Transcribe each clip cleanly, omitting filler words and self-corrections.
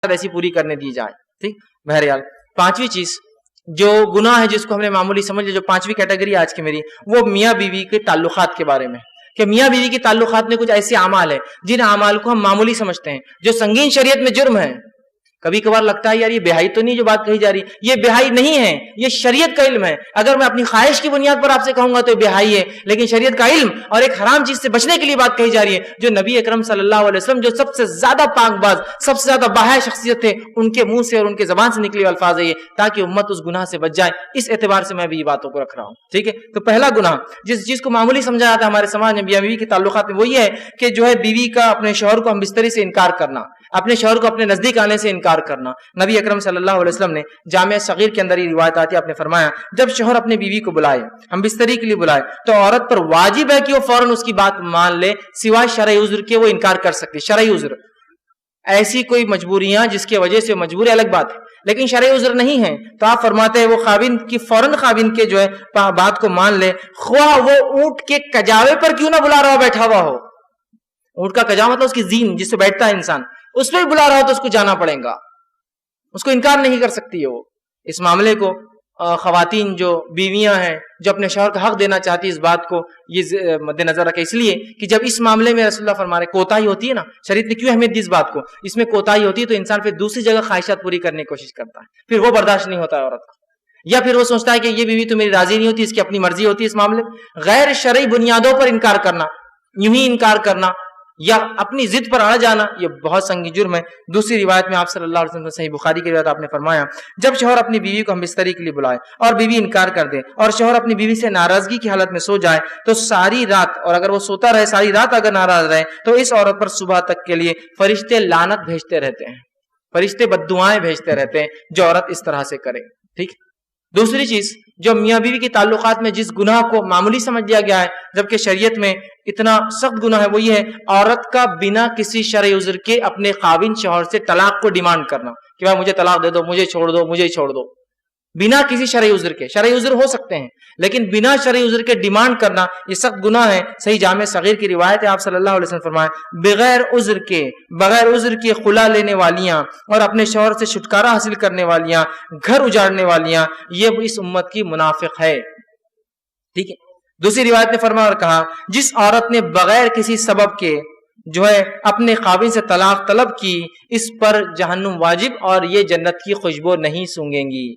ایسی پوری کرنے دی جائے. ٹھیک. بہرحال پانچویں چیز جو گناہ ہے جس کو ہم نے معمولی سمجھ لیا، جو پانچویں کیٹیگری آج کی میری، وہ میاں بیوی کے تعلقات کے بارے میں، کہ میاں بیوی کے تعلقات میں کچھ ایسے اعمال ہیں جن اعمال کو ہم معمولی سمجھتے ہیں، جو سنگین شریعت میں جرم ہے. کبھی کبھار لگتا ہے یار یہ بہائی تو نہیں جو بات کہی جا رہی، یہ بہائی نہیں ہے، یہ شریعت کا علم ہے. اگر میں اپنی خواہش کی بنیاد پر آپ سے کہوں گا تو یہ بہائی ہے، لیکن شریعت کا علم اور ایک حرام چیز سے بچنے کے لیے بات کہی جا رہی ہے. جو نبی اکرم صلی اللہ علیہ وسلم جو سب سے زیادہ پاک باز، سب سے زیادہ باحیا شخصیت تھے، ان کے منہ سے اور ان کے زبان سے نکلے ہوئے الفاظ ہے یہ، تاکہ امت اس گناہ سے بچ جائے. اس اعتبار سے میں بھی یہ باتوں کو رکھ رہا ہوں. ٹھیک ہے. تو پہلا گناہ جس چیز کو معمولی سمجھا جاتا ہے ہمارے سماج میں میاں بیوی کے تعلقات میں، وہ یہ ہے کہ جو ہے بیوی کا اپنے شوہر کو ہم بستری سے انکار کرنا، اپنے شوہر کو اپنے نزدیک آنے سے انکار کرنا. نبی اکرم صلی اللہ علیہ وسلم نے جامع صغیر کے اندر یہ روایت آتی ہے، آپ نے فرمایا جب شوہر اپنے بیوی کو بلائے، ہم بستری کے لیے بلائے، تو عورت پر واجب ہے کہ وہ فوراً اس کی بات مان لے، سوائے شرعی عذر کے وہ انکار کر سکتی. شرعی عذر، ایسی کوئی مجبوریاں جس کی وجہ سے مجبوری الگ بات ہے، لیکن شرعی عذر نہیں ہے تو آپ فرماتے ہیں وہ خاوند کی فوراً خاوند کے جو ہے بات کو مان لے، خواہ وہ اونٹ کے کجاوے پر کیوں نہ بلا رہا ہو، بیٹھا ہوا ہو. اونٹ کا کجاوا مطلب اس کی زین جس پہ بیٹھتا ہے انسان، اس پہ بھی بلا رہا ہو تو اس کو جانا پڑے گا، اس کو انکار نہیں کر سکتی ہے وہ. اس معاملے کو خواتین جو بیویاں ہیں جو اپنے شوہر کا حق دینا چاہتی اس بات کو یہ مد نظر رکھے، اس لیے کہ جب اس معاملے میں رسول اللہ فرما رہے کوتاہی ہوتی ہے نا، شریعت نے کیوں اہمیت دی اس بات کو، اس میں کوتاہی ہوتی ہے تو انسان پھر دوسری جگہ خواہشات پوری کرنے کی کوشش کرتا ہے، پھر وہ برداشت نہیں ہوتا ہے عورت کو، یا پھر وہ سوچتا ہے کہ یہ بیوی تو میری راضی نہیں ہوتی، اس کی اپنی مرضی ہوتی ہے. اس معاملے غیر شرعی بنیادوں پر انکار کرنا، یوں ہی انکار کرنا یا اپنی ضد پر اڑ جانا، یہ بہت سنگین جرم ہے. دوسری روایت میں آپ صلی اللہ علیہ وسلم صحیح بخاری کی روایت آپ نے فرمایا جب شوہر اپنی بیوی کو ہم بستری کے لیے بلائے اور بیوی انکار کر دے اور شوہر اپنی بیوی سے ناراضگی کی حالت میں سو جائے تو ساری رات، اور اگر وہ سوتا رہے ساری رات اگر ناراض رہے تو اس عورت پر صبح تک کے لیے فرشتے لعنت بھیجتے رہتے ہیں، فرشتے بددعائیں بھیجتے رہتے ہیں جو عورت اس طرح سے کرے. ٹھیک. دوسری چیز جو میاں بیوی کے تعلقات میں جس گناہ کو معمولی سمجھ لیا گیا ہے جبکہ شریعت میں اتنا سخت گناہ ہے، وہ یہ ہے عورت کا بنا کسی شرعی عذر کے اپنے خاوند شوہر سے طلاق کو ڈیمانڈ کرنا کہ بھائی مجھے طلاق دے دو، مجھے چھوڑ دو، مجھے چھوڑ دو، بنا کسی شرعی عذر کے. شرعی عذر ہو سکتے ہیں لیکن بنا شرعی عذر کے ڈیمانڈ کرنا یہ سخت گناہ ہے. صحیح جامع صغیر کی روایت ہے، آپ صلی اللہ علیہ وسلم فرمائے بغیر عذر کے خلا لینے والیاں اور اپنے شوہر سے چھٹکارا حاصل کرنے والیاں، گھر اجاڑنے والیاں، یہ اس امت کی منافق ہے. ٹھیک ہے. دوسری روایت نے فرمایا اور کہا جس عورت نے بغیر کسی سبب کے جو ہے اپنے خاوند سے طلاق طلب کی اس پر جہنم واجب اور یہ جنت کی خوشبو نہیں سونگیں گی.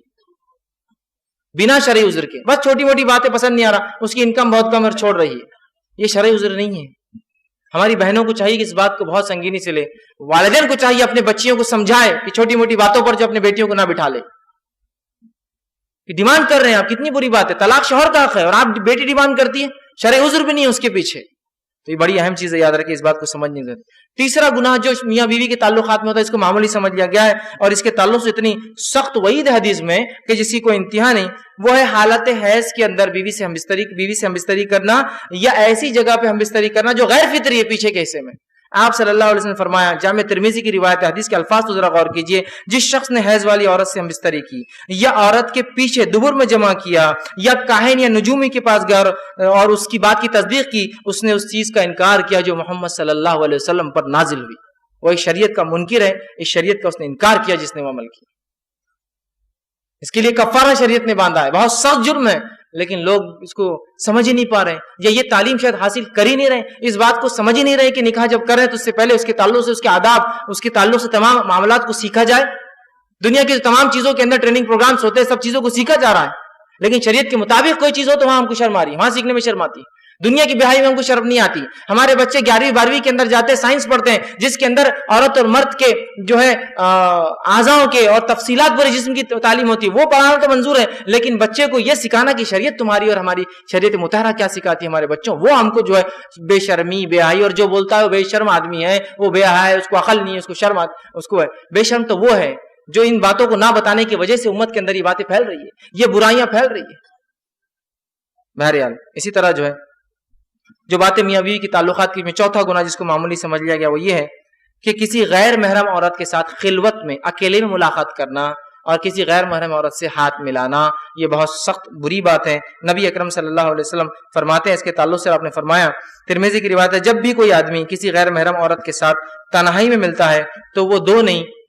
بنا شرعی عذر کے، بس چھوٹی موٹی باتیں پسند نہیں آ رہا، اس کی انکم بہت کم اور چھوڑ رہی ہے، یہ شرعی عذر نہیں ہے. ہماری بہنوں کو چاہیے کہ اس بات کو بہت سنگینی سے لے. والدین کو چاہیے اپنے بچیوں کو سمجھائے کہ چھوٹی موٹی باتوں پر جو اپنے بیٹیوں کو نہ بٹھا لے. ڈیمانڈ کر رہے ہیں آپ، کتنی بری بات ہے، طلاق شوہر کا حق ہے اور آپ بیٹی ڈیمانڈ کرتی ہے، شرعی عذر بھی نہیں ہے اس کے پیچھے. تو یہ بڑی اہم چیز ہے، یاد رکھیں، اس بات کو سمجھنی ضروری. تیسرا گناہ جو میاں بیوی کے تعلقات میں ہوتا ہے اس کو معمولی سمجھ لیا گیا ہے اور اس کے تعلق سے اتنی سخت وعید ہے حدیث میں کہ جس کی کوئی انتہا نہیں، وہ ہے حالت حیض کے اندر بیوی سے ہم بستری کرنا یا ایسی جگہ پہ ہم بستری کرنا جو غیر فطری ہے پیچھے کے حصے میں. آپ صلی اللہ علیہ وسلم فرمایا، جامع ترمذی کی روایت حدیث کے الفاظ تو ذرا غور کیجئے، جس شخص نے حیض والی عورت سے ہم بستری کی یا عورت کے پیچھے دبر میں جمع کیا یا کاہن یا نجومی کے پاس گیا اور اس کی بات کی تصدیق کی، اس نے اس چیز کا انکار کیا جو محمد صلی اللہ علیہ وسلم پر نازل ہوئی. وہ ایک شریعت کا منکر ہے، اس شریعت کا اس نے انکار کیا جس نے وہ عمل کیا. اس کے لیے کفارہ شریعت نے باندھا ہے، بہت سخت جرم ہے، لیکن لوگ اس کو سمجھ ہی نہیں پا رہے یا یہ تعلیم شاید حاصل کر ہی نہیں رہے، اس بات کو سمجھ ہی نہیں رہے کہ نکاح جب کریں تو اس سے پہلے اس کے تعلق سے، اس کے آداب، اس کے تعلق سے تمام معاملات کو سیکھا جائے. دنیا کی تمام چیزوں کے اندر ٹریننگ پروگرامز ہوتے ہیں، سب چیزوں کو سیکھا جا رہا ہے، لیکن شریعت کے مطابق کوئی چیز ہو تو وہاں ہم کو شرم آ رہی ہے، وہاں سیکھنے میں شرم آتی ہے. دنیا کی بہائی میں ہم کو شرم نہیں آتی. ہمارے بچے 11ویں 12ویں کے اندر جاتے ہیں، سائنس پڑھتے ہیں جس کے اندر عورت اور مرد کے جو ہے اعضاؤں کے اور تفصیلات پورے جسم کی تعلیم ہوتی ہے، وہ پڑھانا تو منظور ہے، لیکن بچے کو یہ سکھانا کہ شریعت تمہاری اور ہماری شریعت مطہرہ کیا سکھاتی ہے ہمارے بچوں، وہ ہم کو جو ہے بے شرمی بے حیائی، اور جو بولتا ہے وہ بے شرم آدمی ہے، وہ بے حیا ہے، اس کو عقل نہیں ہے، اس کو شرم اس کو ہے. بے شرم تو وہ ہے جو ان باتوں کو نہ بتانے کی وجہ سے امت کے اندر یہ باتیں پھیل رہی ہے، یہ برائیاں پھیل رہی ہے. بہرحال اسی طرح جو ہے جو باتیں میاں بیوی کی تعلقات کی میں چوتھا گناہ جس کو معمولی سمجھ لیا گیا وہ یہ ہے کہ کسی غیر محرم عورت کے ساتھ خلوت میں اکیلے میں ملاقات کرنا اور کسی غیر محرم عورت سے ہاتھ ملانا، یہ بہت سخت بری بات ہے. نبی اکرم صلی اللہ علیہ وسلم فرماتے ہیں اس کے تعلق سے آپ نے فرمایا، ترمذی کی روایت ہے، جب بھی کوئی آدمی کسی غیر محرم عورت کے ساتھ تنہائی میں ملتا ہے تو وہ 2 نہیں